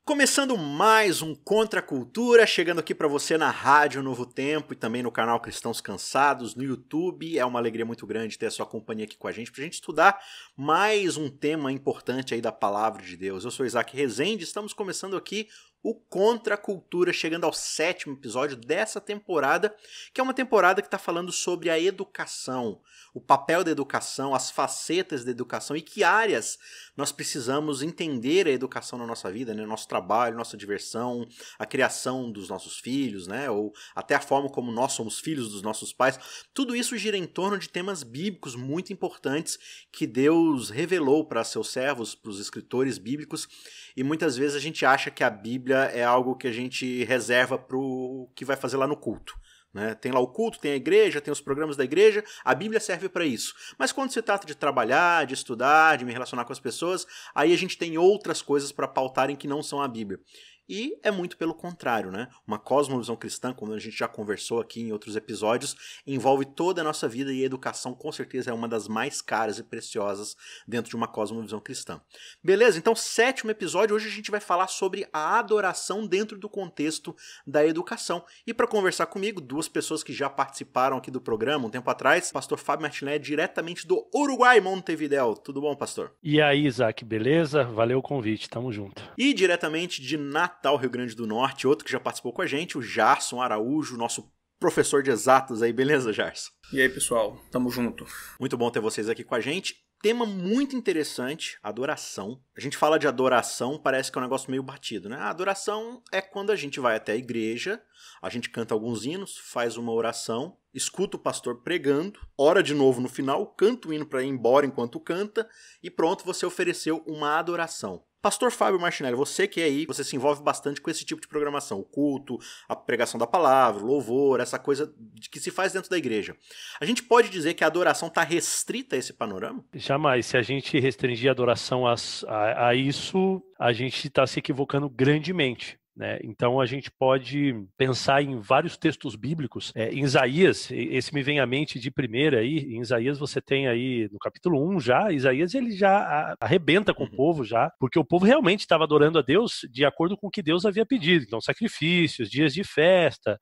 Começando mais um Contra a Cultura, chegando aqui para você na Rádio Novo Tempo e também no canal Cristãos Cansados, no YouTube. É uma alegria muito grande ter a sua companhia aqui com a gente, para a gente estudar mais um tema importante aí da Palavra de Deus. Eu sou Isaac Rezende, estamos começando aqui o Contra a Cultura, chegando ao 7º episódio dessa temporada, que é uma temporada que está falando sobre a educação, o papel da educação, as facetas da educação e que áreas nós precisamos entender a educação na nossa vida, né? Nosso trabalho, nossa diversão, a criação dos nossos filhos, né? Ou até a forma como nós somos filhos dos nossos pais. Tudo isso gira em torno de temas bíblicos muito importantes que Deus revelou para seus servos, para os escritores bíblicos, e muitas vezes a gente acha que a Bíblia é algo que a gente reserva para o que vai fazer lá no culto. Né? Tem lá o culto, tem a igreja, tem os programas da igreja, a Bíblia serve para isso. Mas quando se trata de trabalhar, de estudar, de me relacionar com as pessoas, aí a gente tem outras coisas para pautarem que não são a Bíblia. E é muito pelo contrário, né? Uma cosmovisão cristã, como a gente já conversou aqui em outros episódios, envolve toda a nossa vida e a educação com certeza é uma das mais caras e preciosas dentro de uma cosmovisão cristã. Beleza? Então, 7º episódio, hoje a gente vai falar sobre a adoração dentro do contexto da educação. E para conversar comigo, duas pessoas que já participaram aqui do programa um tempo atrás, pastor Fábio Martinelli, diretamente do Uruguai, Montevidéu. Tudo bom, pastor? E aí, Isaac, beleza? Valeu o convite, tamo junto. E diretamente de Natal, Rio Grande do Norte, outro que já participou com a gente, o Jarson Araújo, nosso professor de exatas aí, beleza, Jarson? E aí, pessoal, tamo junto. Muito bom ter vocês aqui com a gente. Tema muito interessante, adoração. A gente fala de adoração, parece que é um negócio meio batido, né? A adoração é quando a gente vai até a igreja, a gente canta alguns hinos, faz uma oração, escuta o pastor pregando, ora de novo no final, canta o hino para ir embora enquanto canta e pronto, você ofereceu uma adoração. Pastor Fábio Martinelli, você que é aí, você se envolve bastante com esse tipo de programação, o culto, a pregação da palavra, o louvor, essa coisa que se faz dentro da igreja. A gente pode dizer que a adoração está restrita a esse panorama? Jamais. Se a gente restringir a adoração a isso, a gente está se equivocando grandemente. Né? Então a gente pode pensar em vários textos bíblicos. Em Isaías, esse me vem à mente de primeira aí. Em Isaías você tem aí no capítulo 1 já, Isaías ele já arrebenta com o povo já, porque o povo realmente estava adorando a Deus de acordo com o que Deus havia pedido. Então sacrifícios, dias de festa,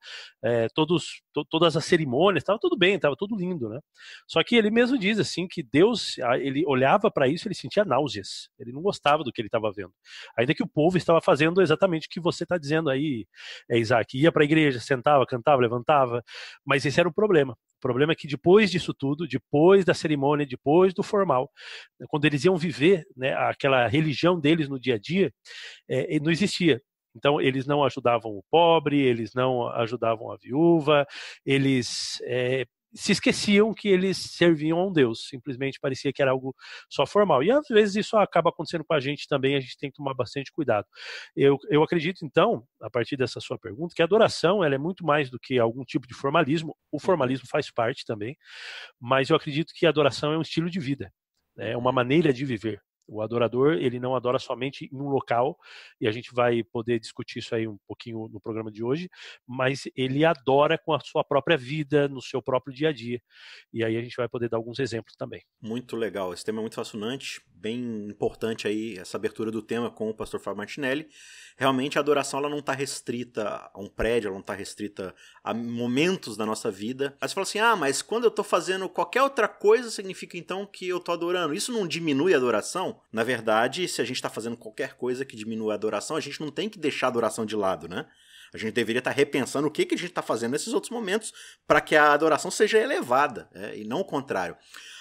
todas as cerimônias, estava tudo bem, estava tudo lindo, né? Só que ele mesmo diz assim que Deus, ele olhava para isso, ele sentia náuseas, ele não gostava do que ele estava vendo, ainda que o povo estava fazendo exatamente o que você está dizendo aí, Isaac, ia para a igreja, sentava, cantava, levantava, mas esse era o problema. O problema é que depois disso tudo, depois da cerimônia, depois do formal, quando eles iam viver, né, aquela religião deles no dia a dia, não existia. Então, eles não ajudavam o pobre, eles não ajudavam a viúva, eles se esqueciam que eles serviam a um Deus, simplesmente parecia que era algo só formal. E às vezes isso acaba acontecendo com a gente também, a gente tem que tomar bastante cuidado. Eu acredito, então, a partir dessa sua pergunta, que a adoração ela é muito mais do que algum tipo de formalismo, o formalismo faz parte também, mas eu acredito que a adoração é um estilo de vida, é uma maneira de viver. O adorador, ele não adora somente em um local, e a gente vai poder discutir isso aí um pouquinho no programa de hoje, mas ele adora com a sua própria vida, no seu próprio dia a dia. E aí a gente vai poder dar alguns exemplos também. Muito legal, esse tema é muito fascinante, bem importante aí essa abertura do tema com o pastor Fábio Martinelli. Realmente a adoração ela não está restrita a um prédio, ela não está restrita a momentos da nossa vida. Aí você fala assim, mas quando eu estou fazendo qualquer outra coisa, significa então que eu estou adorando. Isso não diminui a adoração? Na verdade, se a gente está fazendo qualquer coisa que diminua a adoração, a gente não tem que deixar a adoração de lado, né? A gente deveria estar repensando o que a gente está fazendo nesses outros momentos para que a adoração seja elevada, e não o contrário.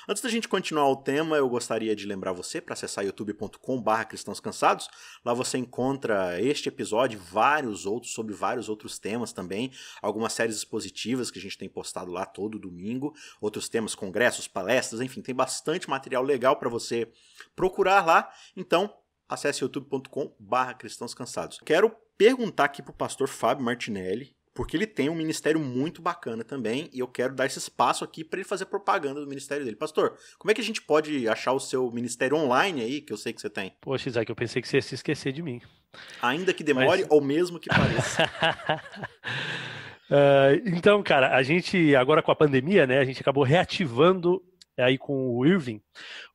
Antes da gente continuar o tema, eu gostaria de lembrar você para acessar youtube.com/cristãos cansados. Lá você encontra este episódio, vários outros, sobre vários outros temas também. Algumas séries expositivas que a gente tem postado lá todo domingo. Outros temas, congressos, palestras, enfim, tem bastante material legal para você procurar lá. Então, acesse youtube.com/cristãos cansados. Quero perguntar aqui pro pastor Fábio Martinelli, porque ele tem um ministério muito bacana também, e eu quero dar esse espaço aqui para ele fazer propaganda do ministério dele. Pastor, como é que a gente pode achar o seu ministério online aí, que eu sei que você tem? Poxa, Isaac, eu pensei que você ia se esquecer de mim. Ainda que demore, ou mesmo que pareça. Então, cara, a gente, agora com a pandemia, né, a gente acabou reativando aí com o Irving,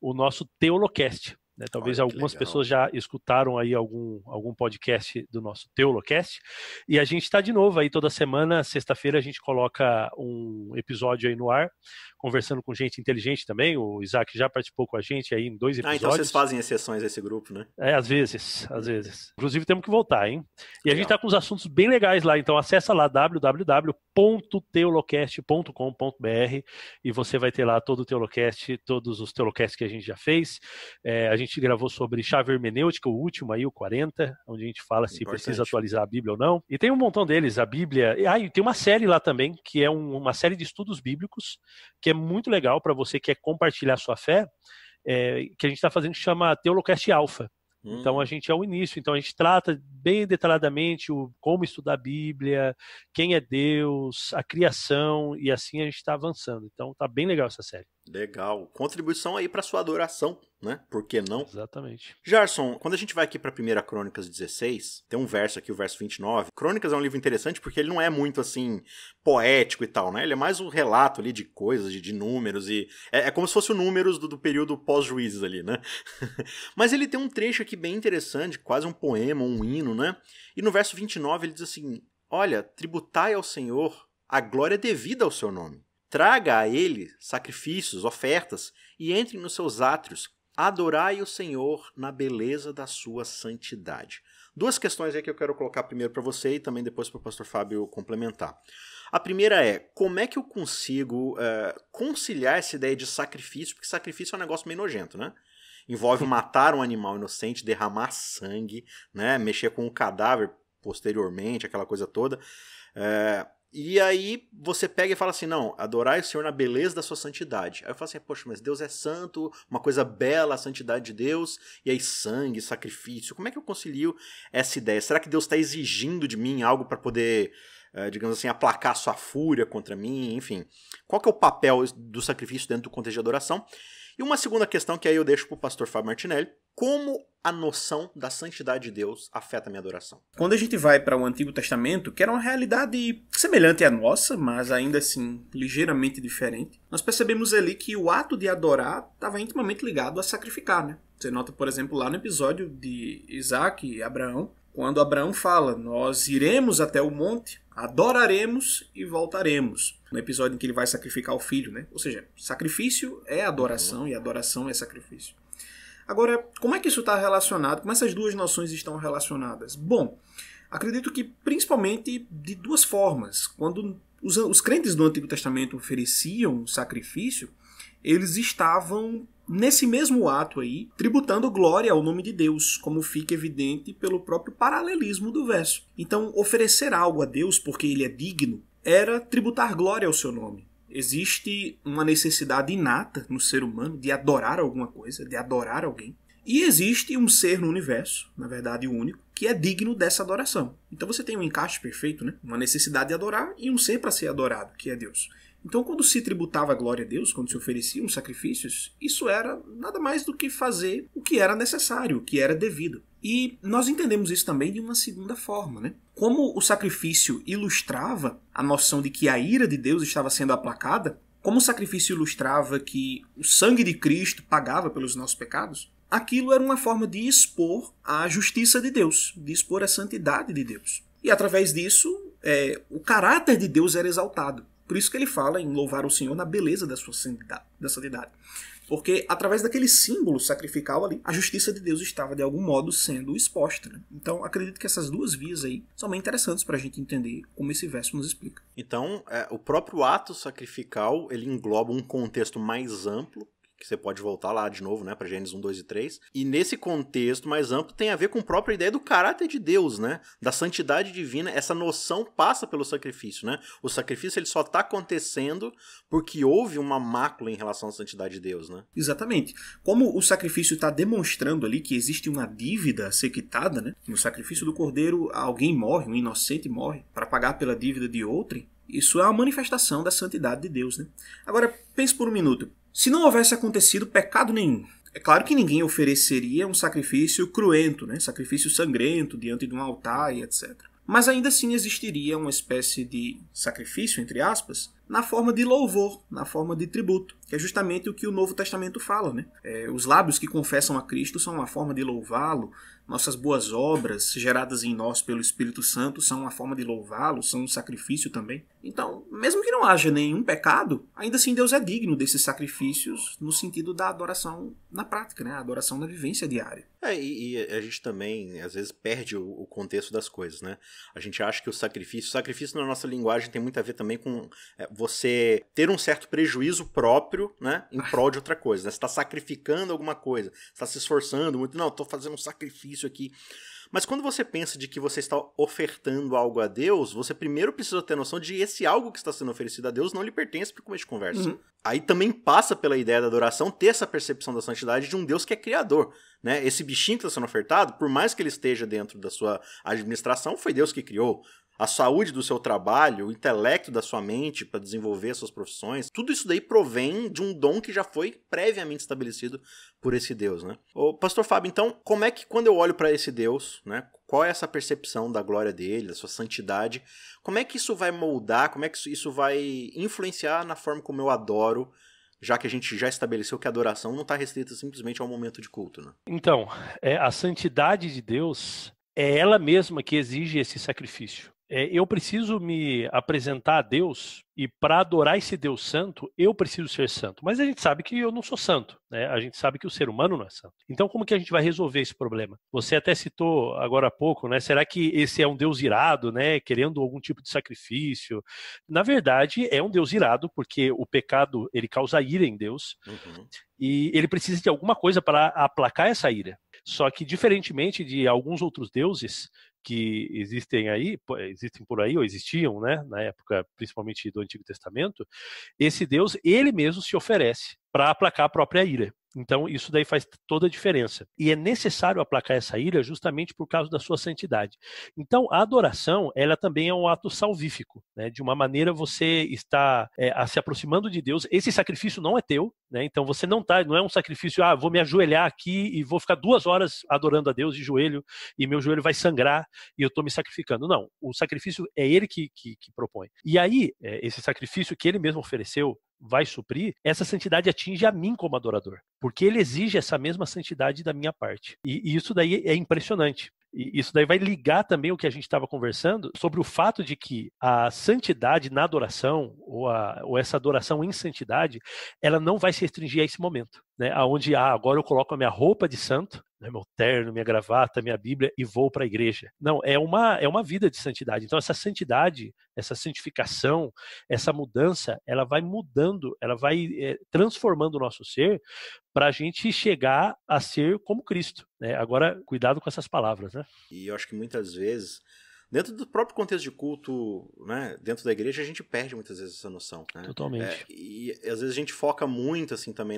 o nosso Teolocast. né? Talvez Olha que algumas legal. pessoas já escutaram aí algum podcast do nosso Teolocast. E a gente está de novo aí toda semana, sexta-feira a gente coloca um episódio aí no ar, conversando com gente inteligente também. O Isaac já participou com a gente aí em 2 episódios. Então vocês fazem exceções a esse grupo, né? Às vezes. Inclusive temos que voltar, hein? E Legal. A gente tá com uns assuntos bem legais lá, então acessa lá www.teolocast.com.br e você vai ter lá todo o Teolocast, todos os Teolocasts que a gente já fez. A gente gravou sobre chave hermenêutica, o último aí, o 40, onde a gente fala se precisa atualizar a Bíblia ou não. E tem um montão deles, a Bíblia. E tem uma série lá também, que é uma série de estudos bíblicos, que é muito legal para você que quer compartilhar sua fé, que a gente está fazendo, que chama Teolocast Alpha. Então a gente é o início, então a gente trata bem detalhadamente como estudar a Bíblia, quem é Deus, a criação, e assim a gente está avançando. Então tá bem legal essa série. Legal. Contribuição aí para sua adoração, né? Por que não? Exatamente. Jarson, quando a gente vai aqui para 1 Crônicas 16, tem um verso aqui, o verso 29. Crônicas é um livro interessante porque ele não é muito, assim, poético e tal, né? Ele é mais um relato ali de coisas, de números, e é como se fosse o números do período pós-juízes ali, né? Mas ele tem um trecho aqui bem interessante, quase um poema, um hino, né? E no verso 29 ele diz assim: olha, tributai ao Senhor a glória devida ao seu nome. Traga a ele sacrifícios, ofertas, e entre nos seus átrios. Adorai o Senhor na beleza da sua santidade. 2 questões aí que eu quero colocar primeiro para você e também depois para o pastor Fábio complementar. A primeira é, como é que eu consigo conciliar essa ideia de sacrifício? Porque sacrifício é um negócio meio nojento, né? Envolve matar um animal inocente, derramar sangue, né? Mexer com um cadáver posteriormente, aquela coisa toda. E aí você pega e fala assim, não, adorai o Senhor na beleza da sua santidade. Aí eu falo assim, poxa, mas Deus é santo, uma coisa bela, a santidade de Deus, e aí sangue, sacrifício. Como é que eu concilio essa ideia? Será que Deus está exigindo de mim algo para poder, digamos assim, aplacar sua fúria contra mim? Enfim, qual que é o papel do sacrifício dentro do contexto de adoração? E uma segunda questão que aí eu deixo para o pastor Fábio Martinelli, como a noção da santidade de Deus afeta a minha adoração? Quando a gente vai para o Antigo Testamento, que era uma realidade semelhante à nossa, mas ainda assim ligeiramente diferente, nós percebemos ali que o ato de adorar estava intimamente ligado a sacrificar, né? Você nota, por exemplo, lá no episódio de Isaac e Abraão, quando Abraão fala, nós iremos até o monte, adoraremos e voltaremos. No episódio em que ele vai sacrificar o filho, né? Ou seja, sacrifício é adoração e adoração é sacrifício. Agora, como é que isso está relacionado? Como essas duas noções estão relacionadas? Bom, acredito que principalmente de 2 formas. Quando os crentes do Antigo Testamento ofereciam sacrifício, eles estavam, nesse mesmo ato aí, tributando glória ao nome de Deus, como fica evidente pelo próprio paralelismo do verso. Então, oferecer algo a Deus porque ele é digno era tributar glória ao seu nome. Existe uma necessidade inata no ser humano de adorar alguma coisa, de adorar alguém. E existe um ser no universo, na verdade o único, que é digno dessa adoração. Então você tem um encaixe perfeito, né? Uma necessidade de adorar e um ser para ser adorado, que é Deus. Então quando se tributava a glória a Deus, quando se ofereciam sacrifícios, isso era nada mais do que fazer o que era necessário, o que era devido. E nós entendemos isso também de uma segunda forma, né? Como o sacrifício ilustrava a noção de que a ira de Deus estava sendo aplacada, como o sacrifício ilustrava que o sangue de Cristo pagava pelos nossos pecados, aquilo era uma forma de expor a justiça de Deus, de expor a santidade de Deus. E através disso, o caráter de Deus era exaltado. Por isso que ele fala em louvar o Senhor na beleza da sua santidade. Porque através daquele símbolo sacrificial ali, a justiça de Deus estava de algum modo sendo exposta. Né? Então acredito que essas 2 vias aí são bem interessantes para a gente entender como esse verso nos explica. Então, o próprio ato sacrificial, ele engloba um contexto mais amplo, que você pode voltar lá de novo, né, para Gênesis 1, 2 e 3. E nesse contexto mais amplo tem a ver com a própria ideia do caráter de Deus, né, da santidade divina. Essa noção passa pelo sacrifício, né? O sacrifício ele só está acontecendo porque houve uma mácula em relação à santidade de Deus, né? Exatamente. Como o sacrifício está demonstrando ali que existe uma dívida a ser quitada, né? No sacrifício do cordeiro alguém morre, um inocente morre para pagar pela dívida de outrem. Isso é uma manifestação da santidade de Deus, né? Agora, pense por um minuto. Se não houvesse acontecido pecado nenhum, é claro que ninguém ofereceria um sacrifício cruento, né? Sacrifício sangrento diante de um altar e etc. Mas ainda assim existiria uma espécie de sacrifício, entre aspas, na forma de louvor, na forma de tributo. que é justamente o que o Novo Testamento fala, né? Os lábios que confessam a Cristo são uma forma de louvá-lo, nossas boas obras, geradas em nós pelo Espírito Santo, são uma forma de louvá-lo, são um sacrifício também. Então, mesmo que não haja nenhum pecado, ainda assim Deus é digno desses sacrifícios no sentido da adoração na prática, né? A adoração na vivência diária. E a gente também, às vezes, perde o contexto das coisas, né? A gente acha que o sacrifício na nossa linguagem tem muito a ver também com você ter um certo prejuízo próprio, né? Em prol de outra coisa, né? Você está sacrificando alguma coisa, você está se esforçando muito, não, estou fazendo um sacrifício aqui. Mas quando você pensa de que você está ofertando algo a Deus, você primeiro precisa ter noção de esse algo que está sendo oferecido a Deus não lhe pertence para começo de conversa. Uhum. Aí também passa pela ideia da adoração ter essa percepção da santidade de um Deus que é criador, né? Esse bichinho que está sendo ofertado, por mais que ele esteja dentro da sua administração, foi Deus que criou. A saúde do seu trabalho, o intelecto da sua mente para desenvolver suas profissões, tudo isso daí provém de um dom que já foi previamente estabelecido por esse Deus, né? Ô, Pastor Fábio, então, como é que quando eu olho para esse Deus, né, qual é essa percepção da glória dele, da sua santidade, como é que isso vai moldar, como é que isso vai influenciar na forma como eu adoro, já que a gente já estabeleceu que a adoração não está restrita simplesmente ao momento de culto, né? Então, a santidade de Deus é ela mesma que exige esse sacrifício. Eu preciso me apresentar a Deus e para adorar esse Deus santo, eu preciso ser santo. Mas a gente sabe que eu não sou santo, né? A gente sabe que o ser humano não é santo. Então, como que a gente vai resolver esse problema? Você até citou agora há pouco, né? Será que esse é um Deus irado, né? Querendo algum tipo de sacrifício? Na verdade, é um Deus irado, porque o pecado, ele causa ira em Deus. Uhum. E ele precisa de alguma coisa para aplacar essa ira. Só que, diferentemente de alguns outros deuses que existem por aí, ou existiam, né, na época, principalmente do Antigo Testamento, esse Deus, ele mesmo se oferece para aplacar a própria ira. Então, isso daí faz toda a diferença. E é necessário aplacar essa ira justamente por causa da sua santidade. Então, a adoração, ela também é um ato salvífico, né? De uma maneira você está se aproximando de Deus. Esse sacrifício não é teu, né? Então, você não é um sacrifício, vou me ajoelhar aqui e vou ficar 2 horas adorando a Deus de joelho e meu joelho vai sangrar e eu estou me sacrificando. Não, o sacrifício é ele que propõe. E aí, esse sacrifício que ele mesmo ofereceu, vai suprir, essa santidade atinge a mim como adorador, porque ele exige essa mesma santidade da minha parte. E isso daí é impressionante. E isso daí vai ligar também o que a gente estava conversando sobre o fato de que a santidade na adoração, ou essa adoração em santidade, ela não vai se restringir a esse momento, né? Onde agora eu coloco a minha roupa de santo, né, meu terno, minha gravata, minha Bíblia e vou para a igreja. Não, é uma vida de santidade. Então essa santidade, essa santificação, essa mudança, ela vai mudando, ela vai transformando o nosso ser para a gente chegar a ser como Cristo, né? Agora, cuidado com essas palavras, né? E eu acho que muitas vezes, dentro do próprio contexto de culto, né, dentro da igreja, a gente perde muitas vezes essa noção, né? Totalmente. E às vezes a gente foca muito assim também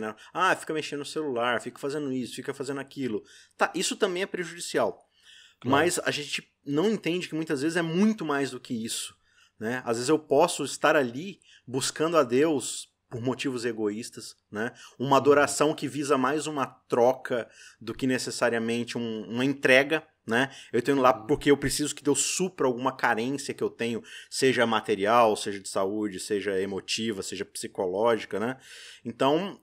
fica mexendo no celular, fica fazendo isso, fica fazendo aquilo. Tá, isso também é prejudicial. Claro. Mas a gente não entende que muitas vezes é muito mais do que isso, né? Às vezes eu posso estar ali buscando a Deus por motivos egoístas, né? Uma adoração que visa mais uma troca do que necessariamente uma entrega, né? Eu estou indo lá porque eu preciso que Deus supra alguma carência que eu tenho, seja material, seja de saúde, seja emotiva, seja psicológica, né? Então,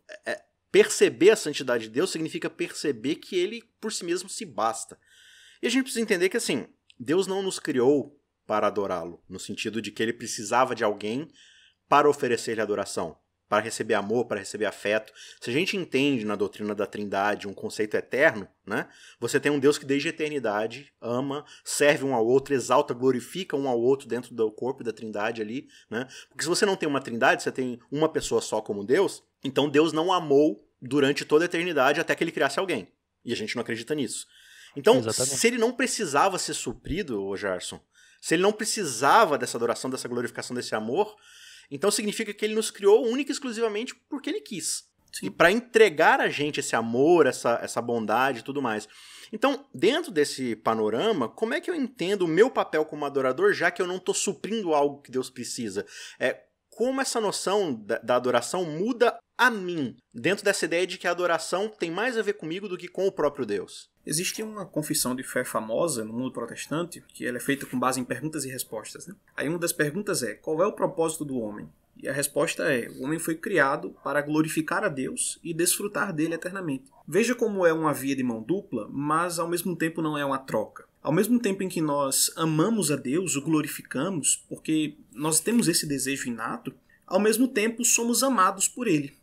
perceber a santidade de Deus significa perceber que ele por si mesmo se basta. E a gente precisa entender que, assim, Deus não nos criou para adorá-lo, no sentido de que ele precisava de alguém para oferecer-lhe adoração, para receber amor, para receber afeto. Se a gente entende na doutrina da Trindade um conceito eterno, né? Você tem um Deus que desde a eternidade ama, serve um ao outro, exalta, glorifica um ao outro dentro do corpo da Trindade ali, né? Porque se você não tem uma Trindade, você tem uma pessoa só como Deus, então Deus não amou durante toda a eternidade até que ele criasse alguém. E a gente não acredita nisso. Então, exatamente. Se ele não precisava ser suprido, Gerson, se ele não precisava dessa adoração, dessa glorificação, desse amor, então significa que ele nos criou única e exclusivamente porque ele quis. Sim. E para entregar a gente esse amor, essa bondade e tudo mais. Então, dentro desse panorama, como é que eu entendo o meu papel como adorador, já que eu não estou suprindo algo que Deus precisa? Como essa noção da adoração muda a mim, dentro dessa ideia de que a adoração tem mais a ver comigo do que com o próprio Deus? Existe uma confissão de fé famosa no mundo protestante, que ela é feita com base em perguntas e respostas, né? Aí uma das perguntas é: qual é o propósito do homem? E a resposta é: o homem foi criado para glorificar a Deus e desfrutar dele eternamente. Veja como é uma via de mão dupla, mas ao mesmo tempo não é uma troca. Ao mesmo tempo em que nós amamos a Deus, o glorificamos, porque nós temos esse desejo inato, ao mesmo tempo somos amados por Ele.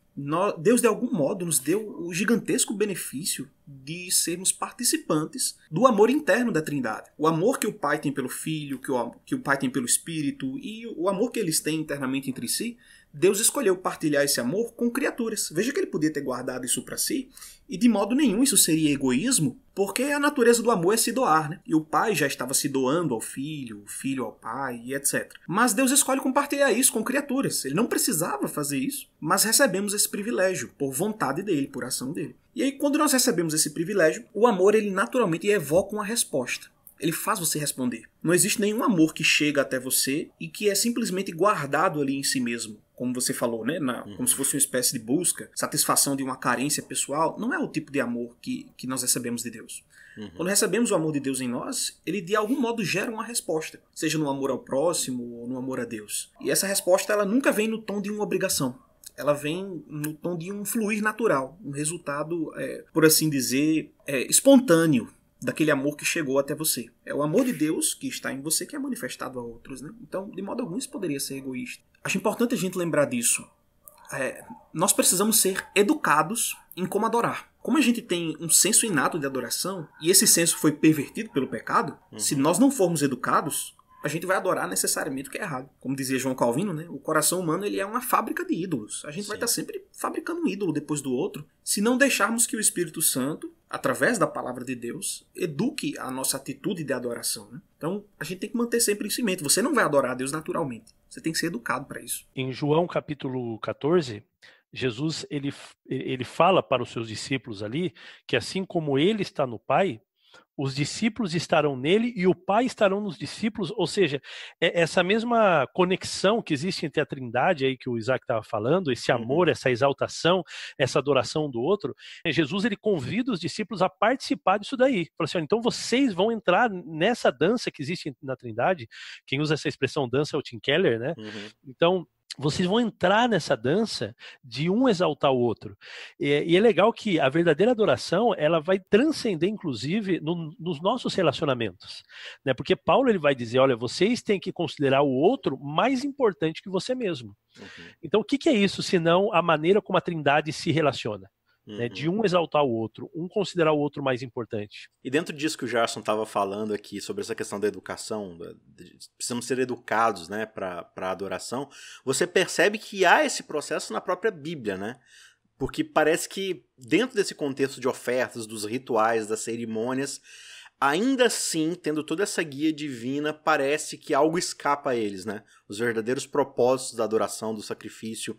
Deus, de algum modo, nos deu o gigantesco benefício de sermos participantes do amor interno da Trindade. O amor que o Pai tem pelo Filho, que o Pai tem pelo Espírito, e o amor que eles têm internamente entre si, Deus escolheu partilhar esse amor com criaturas. Veja que ele podia ter guardado isso para si, e de modo nenhum isso seria egoísmo, porque a natureza do amor é se doar, né? E o pai já estava se doando ao filho, o filho ao pai, e etc. Mas Deus escolhe compartilhar isso com criaturas. Ele não precisava fazer isso, mas recebemos esse privilégio por vontade dele, por ação dele. E aí, quando nós recebemos esse privilégio, o amor, ele naturalmente evoca uma resposta. Ele faz você responder. Não existe nenhum amor que chega até você e que é simplesmente guardado ali em si mesmo. Como você falou, né? Como se fosse uma espécie de busca, satisfação de uma carência pessoal. Não é o tipo de amor que nós recebemos de Deus. Quando recebemos o amor de Deus em nós, ele de algum modo gera uma resposta. Seja no amor ao próximo ou no amor a Deus. E essa resposta, ela nunca vem no tom de uma obrigação. Ela vem no tom de um fluir natural. Um resultado, por assim dizer, espontâneo daquele amor que chegou até você. É o amor de Deus que está em você que é manifestado a outros, né? Então, de modo algum, isso poderia ser egoísta. Acho importante a gente lembrar disso. Nós precisamos ser educados em como adorar. Como a gente tem um senso inato de adoração, e esse senso foi pervertido pelo pecado, se nós não formos educados, a gente vai adorar necessariamente o que é errado. Como dizia João Calvino, né? O coração humano, ele é uma fábrica de ídolos. A gente vai estar sempre fabricando um ídolo depois do outro, se não deixarmos que o Espírito Santo, através da palavra de Deus, eduque a nossa atitude de adoração, né? Então, a gente tem que manter sempre isso em mente. Você não vai adorar a Deus naturalmente. Você tem que ser educado para isso. Em João capítulo 14, Jesus ele fala para os seus discípulos ali que assim como ele está no Pai, os discípulos estarão nele e o Pai estarão nos discípulos, ou seja, essa mesma conexão que existe entre a Trindade aí que o Isaac estava falando, esse amor, essa exaltação, essa adoração do outro, Jesus ele convida os discípulos a participar disso daí. Fala assim, então vocês vão entrar nessa dança que existe na Trindade. Quem usa essa expressão dança é o Tim Keller, né? Então vocês vão entrar nessa dança de um exaltar o outro. E é legal que a verdadeira adoração, ela vai transcender, inclusive, nos nossos relacionamentos. Né? Porque Paulo ele vai dizer, olha, vocês têm que considerar o outro mais importante que você mesmo. Então, o que é isso, senão a maneira como a Trindade se relaciona? Né, de um exaltar o outro, um considerar o outro mais importante. E dentro disso que o Gerson estava falando aqui, sobre essa questão da educação, precisamos ser educados, né, para a adoração, você percebe que há esse processo na própria Bíblia, né? Porque parece que dentro desse contexto de ofertas, dos rituais, das cerimônias, ainda assim, tendo toda essa guia divina, parece que algo escapa a eles, né? Os verdadeiros propósitos da adoração, do sacrifício.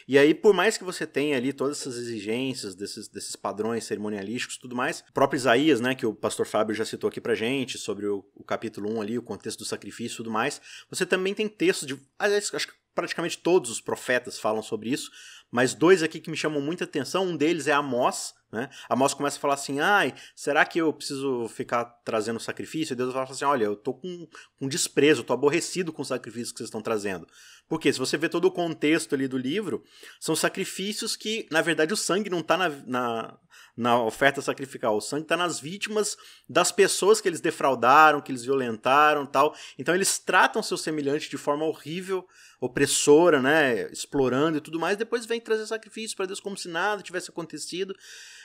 E aí, por mais que você tenha ali todas essas exigências, desses padrões cerimonialísticos e tudo mais, o próprio Isaías, né, que o pastor Fábio já citou aqui pra gente, sobre o capítulo 1 ali, o contexto do sacrifício e tudo mais, você também tem textos de... Aliás, acho que praticamente todos os profetas falam sobre isso, mas dois aqui que me chamam muita atenção, um deles é Amós, né? Amós começa a falar assim, será que eu preciso ficar trazendo sacrifício? E Deus fala assim, olha, eu tô com desprezo, eu tô aborrecido com o sacrifício que vocês estão trazendo. Porque se você vê todo o contexto ali do livro, são sacrifícios que, na verdade, o sangue não tá na oferta sacrificial, o sangue tá nas vítimas das pessoas que eles defraudaram, que eles violentaram e tal. Então eles tratam seus semelhantes de forma horrível, opressora, né, explorando e tudo mais, depois vem trazer sacrifício para Deus como se nada tivesse acontecido.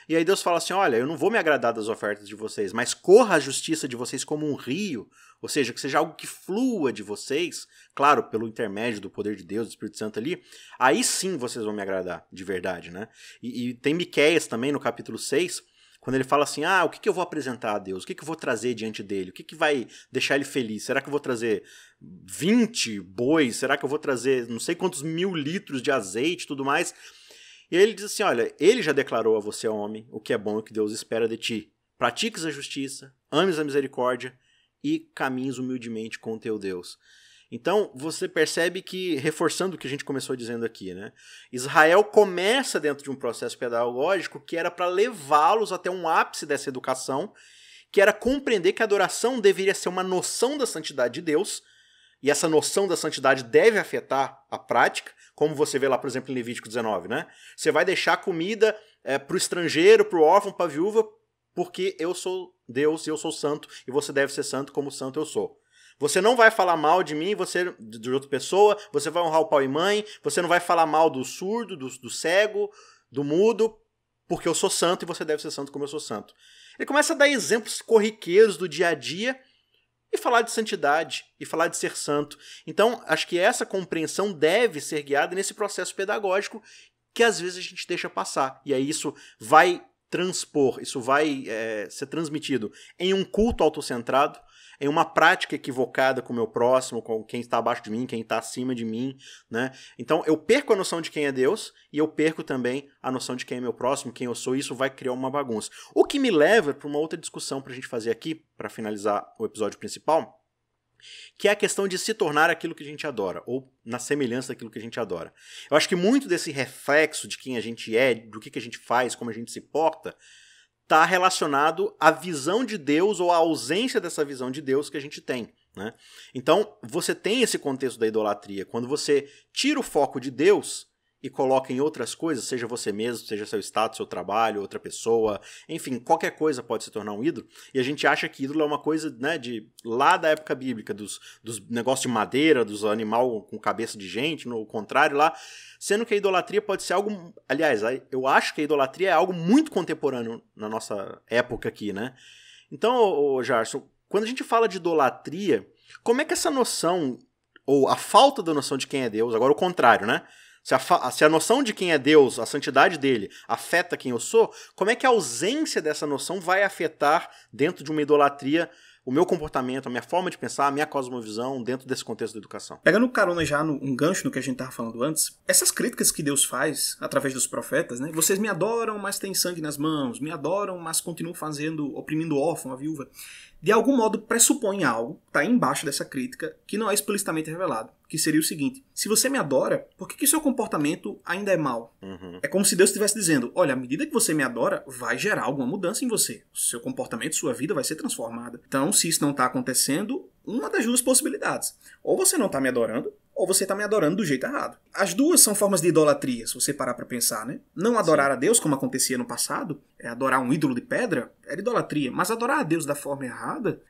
E aí Deus fala assim, olha, eu não vou me agradar das ofertas de vocês, mas corra a justiça de vocês como um rio, ou seja, que seja algo que flua de vocês, claro, pelo intermédio do poder de Deus, do Espírito Santo ali, aí sim vocês vão me agradar, de verdade, né? E tem Miqueias também, no capítulo 6, quando ele fala assim, o que eu vou apresentar a Deus? O que eu vou trazer diante dele? O que vai deixar ele feliz? Será que eu vou trazer 20 bois? Será que eu vou trazer não sei quantos 1000 litros de azeite e tudo mais? E aí ele diz assim, olha, ele já declarou a você, homem, o que é bom e o que Deus espera de ti. Pratiques a justiça, ames a misericórdia e caminhes humildemente com o teu Deus. Então, você percebe que, reforçando o que a gente começou dizendo aqui, né? Israel começa dentro de um processo pedagógico que era para levá-los até um ápice dessa educação, que era compreender que a adoração deveria ser uma noção da santidade de Deus, e essa noção da santidade deve afetar a prática, como você vê lá, por exemplo, em Levítico 19, né? Você vai deixar comida para o estrangeiro, para o órfão, para a viúva, porque eu sou Deus e eu sou santo, e você deve ser santo como santo eu sou. Você não vai falar mal de mim, de outra pessoa, você vai honrar o pai e mãe, você não vai falar mal do surdo, do cego, do mudo, porque eu sou santo e você deve ser santo como eu sou santo. Ele começa a dar exemplos corriqueiros do dia a dia e falar de santidade, e falar de ser santo. Então, acho que essa compreensão deve ser guiada nesse processo pedagógico que às vezes a gente deixa passar. E aí isso vai transpor, isso vai ser transmitido em um culto autocentrado, em uma prática equivocada com o meu próximo, com quem está abaixo de mim, quem está acima de mim, né? Então eu perco a noção de quem é Deus e eu perco também a noção de quem é meu próximo, quem eu sou, e isso vai criar uma bagunça. O que me leva para uma outra discussão para a gente fazer aqui, para finalizar o episódio principal, que é a questão de se tornar aquilo que a gente adora, ou na semelhança daquilo que a gente adora. Eu acho que muito desse reflexo de quem a gente é, do que a gente faz, como a gente se porta, está relacionado à visão de Deus ou à ausência dessa visão de Deus que a gente tem, né? Então, você tem esse contexto da idolatria. Quando você tira o foco de Deus e coloca em outras coisas, seja você mesmo, seja seu status, seu trabalho, outra pessoa, enfim, qualquer coisa pode se tornar um ídolo, e a gente acha que ídolo é uma coisa, né, de lá da época bíblica, dos negócios de madeira, dos animal com cabeça de gente, no contrário lá, sendo que a idolatria pode ser algo, aliás, eu acho que a idolatria é algo muito contemporâneo na nossa época aqui, né? Então, Jarson, quando a gente fala de idolatria, como é que essa noção, ou a falta da noção de quem é Deus, agora o contrário, né? Se a noção de quem é Deus, a santidade dele, afeta quem eu sou, como é que a ausência dessa noção vai afetar, dentro de uma idolatria, o meu comportamento, a minha forma de pensar, a minha cosmovisão dentro desse contexto da educação? Pegando carona já um gancho no que a gente estava falando antes, essas críticas que Deus faz através dos profetas, né? Vocês me adoram, mas têm sangue nas mãos, me adoram, mas continuam oprimindo o órfão, a viúva. De algum modo pressupõe algo, está embaixo dessa crítica, que não é explicitamente revelado, que seria o seguinte: se você me adora, por que seu comportamento ainda é mau? Uhum. É como se Deus estivesse dizendo, olha, à medida que você me adora, vai gerar alguma mudança em você. Seu comportamento, sua vida vai ser transformada. Então, se isso não está acontecendo, uma das duas possibilidades: ou você não está me adorando, ou você está me adorando do jeito errado. As duas são formas de idolatria, se você parar para pensar, né? Não adorar a Deus, como acontecia no passado, adorar um ídolo de pedra, era idolatria. Mas adorar a Deus da forma errada,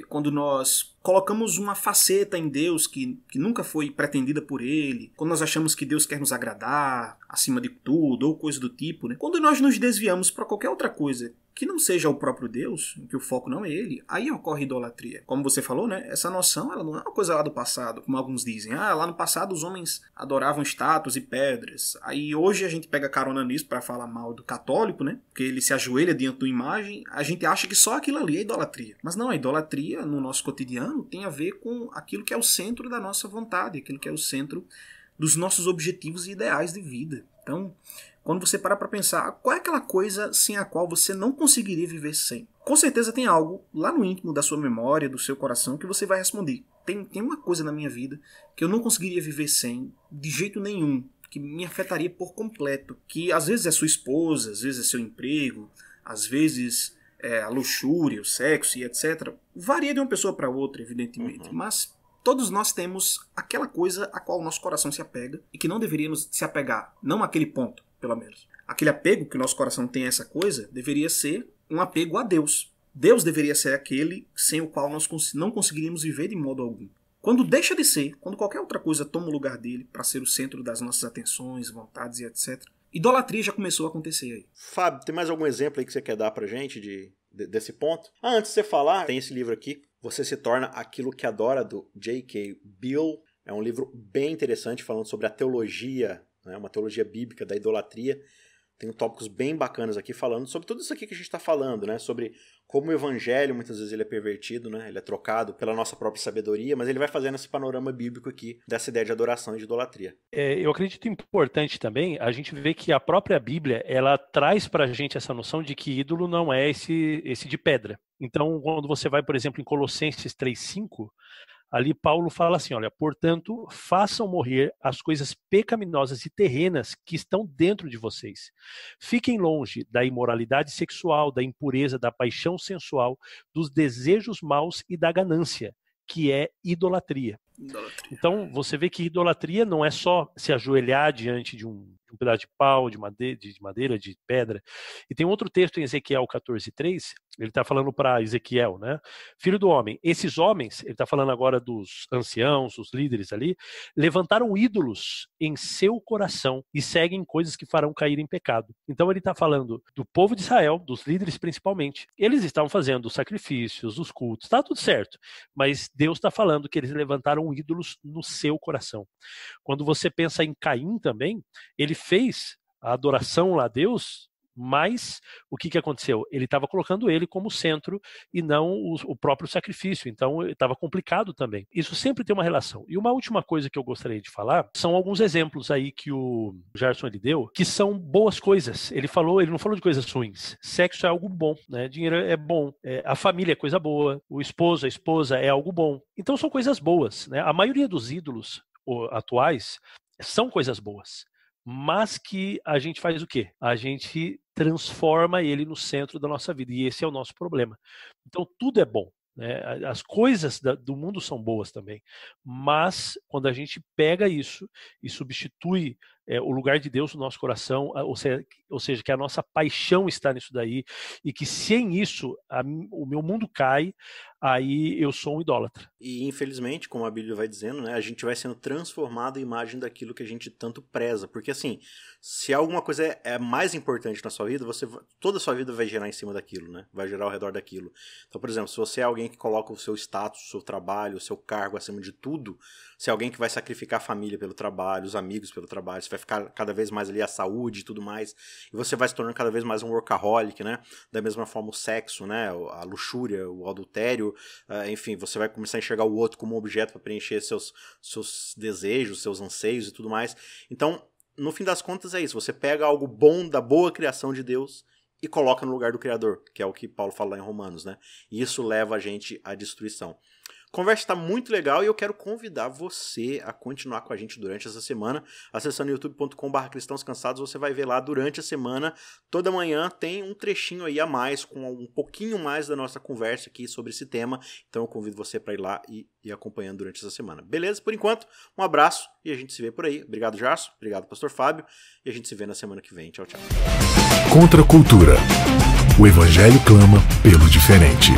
quando nós colocamos uma faceta em Deus que nunca foi pretendida por Ele, quando nós achamos que Deus quer nos agradar acima de tudo, ou coisa do tipo, né? Quando nós nos desviamos para qualquer outra coisa que não seja o próprio Deus, em que o foco não é ele, aí ocorre idolatria. Como você falou, né? Essa noção, ela não é uma coisa lá do passado, como alguns dizem. Lá no passado os homens adoravam estátuas e pedras. Aí hoje a gente pega carona nisso para falar mal do católico, né? Porque ele se ajoelha diante de uma imagem, a gente acha que só aquilo ali é idolatria. Mas não, a idolatria no nosso cotidiano tem a ver com aquilo que é o centro da nossa vontade, aquilo que é o centro dos nossos objetivos e ideais de vida. Então, quando você parar para pensar, qual é aquela coisa sem a qual você não conseguiria viver sem? Com certeza tem algo lá no íntimo da sua memória, do seu coração, que você vai responder. Tem uma coisa na minha vida que eu não conseguiria viver sem, de jeito nenhum, que me afetaria por completo. Que às vezes é sua esposa, às vezes é seu emprego, às vezes é a luxúria, o sexo e etc. Varia de uma pessoa para outra, evidentemente, mas todos nós temos aquela coisa a qual o nosso coração se apega e que não deveríamos se apegar, não àquele ponto, pelo menos. Aquele apego que o nosso coração tem a essa coisa deveria ser um apego a Deus. Deus deveria ser aquele sem o qual nós não conseguiríamos viver de modo algum. Quando deixa de ser, quando qualquer outra coisa toma o lugar dele para ser o centro das nossas atenções, vontades e etc., idolatria já começou a acontecer aí. Fábio, tem mais algum exemplo aí que você quer dar pra gente desse ponto? Antes de você falar, tem esse livro aqui, Você se torna aquilo que adora, do J.K. Bill. É um livro bem interessante, falando sobre a teologia, né, uma teologia bíblica da idolatria. Tem tópicos bem bacanas aqui, falando sobre tudo isso aqui que a gente está falando, né, sobre como o evangelho, muitas vezes, ele é pervertido, né, ele é trocado pela nossa própria sabedoria, mas ele vai fazendo esse panorama bíblico aqui, dessa ideia de adoração e de idolatria. Eu acredito importante também a gente ver que a própria Bíblia, ela traz para a gente essa noção de que ídolo não é esse de pedra. Então, quando você vai, por exemplo, em Colossenses 3:5, ali Paulo fala assim, olha, portanto, façam morrer as coisas pecaminosas e terrenas que estão dentro de vocês. Fiquem longe da imoralidade sexual, da impureza, da paixão sensual, dos desejos maus e da ganância, que é idolatria. Idolatria. Então, você vê que idolatria não é só se ajoelhar diante de um pedaço de pau, de madeira, de pedra. E tem outro texto em Ezequiel 14:3, ele está falando para Ezequiel, né? Filho do homem, esses homens, ele está falando agora dos anciãos, os líderes ali, levantaram ídolos em seu coração e seguem coisas que farão cair em pecado. Então ele está falando do povo de Israel, dos líderes principalmente. Eles estavam fazendo os sacrifícios, os cultos, está tudo certo. Mas Deus está falando que eles levantaram ídolos no seu coração. Quando você pensa em Caim também, ele fez a adoração lá a Deus, mas o que aconteceu? Ele estava colocando ele como centro e não o próprio sacrifício, então estava complicado também. Isso sempre tem uma relação. E uma última coisa que eu gostaria de falar são alguns exemplos aí que o Gerson ele deu, que são boas coisas. Ele não falou de coisas ruins. Sexo é algo bom, né? Dinheiro é bom, a família é coisa boa, o esposo, a esposa é algo bom. Então são coisas boas, né? A maioria dos ídolos atuais são coisas boas. Mas que a gente faz o quê? A gente transforma ele no centro da nossa vida. E esse é o nosso problema. Então, tudo é bom, né? As coisas do mundo são boas também. Mas, quando a gente pega isso e substitui o lugar de Deus no nosso coração, ou seja, que a nossa paixão está nisso daí, e que sem isso o meu mundo cai, aí eu sou um idólatra. E infelizmente, como a Bíblia vai dizendo, né, a gente vai sendo transformado em imagem daquilo que a gente tanto preza. Porque assim, se alguma coisa é mais importante na sua vida, toda a sua vida vai girar em cima daquilo, né? Vai girar ao redor daquilo. Então, por exemplo, se você é alguém que coloca o seu status, o seu trabalho, o seu cargo acima de tudo, se é alguém que vai sacrificar a família pelo trabalho, os amigos pelo trabalho, você vai ficar cada vez mais ali a saúde e tudo mais, e você vai se tornando cada vez mais um workaholic, né? Da mesma forma o sexo, né? A luxúria, o adultério, enfim, você vai começar a enxergar o outro como um objeto para preencher seus desejos, seus anseios e tudo mais. Então, no fim das contas é isso, você pega algo bom da boa criação de Deus e coloca no lugar do Criador, que é o que Paulo fala lá em Romanos, né? E isso leva a gente à destruição. A conversa está muito legal e eu quero convidar você a continuar com a gente durante essa semana. Acessando youtube.com/cristãoscansados, você vai ver lá durante a semana, toda manhã tem um trechinho aí a mais, com um pouquinho mais da nossa conversa aqui sobre esse tema. Então eu convido você para ir lá e ir acompanhando durante essa semana. Beleza? Por enquanto, um abraço e a gente se vê por aí. Obrigado, Jarso. Obrigado, Pastor Fábio. E a gente se vê na semana que vem. Tchau, tchau. Contra a cultura. O Evangelho clama pelo diferente.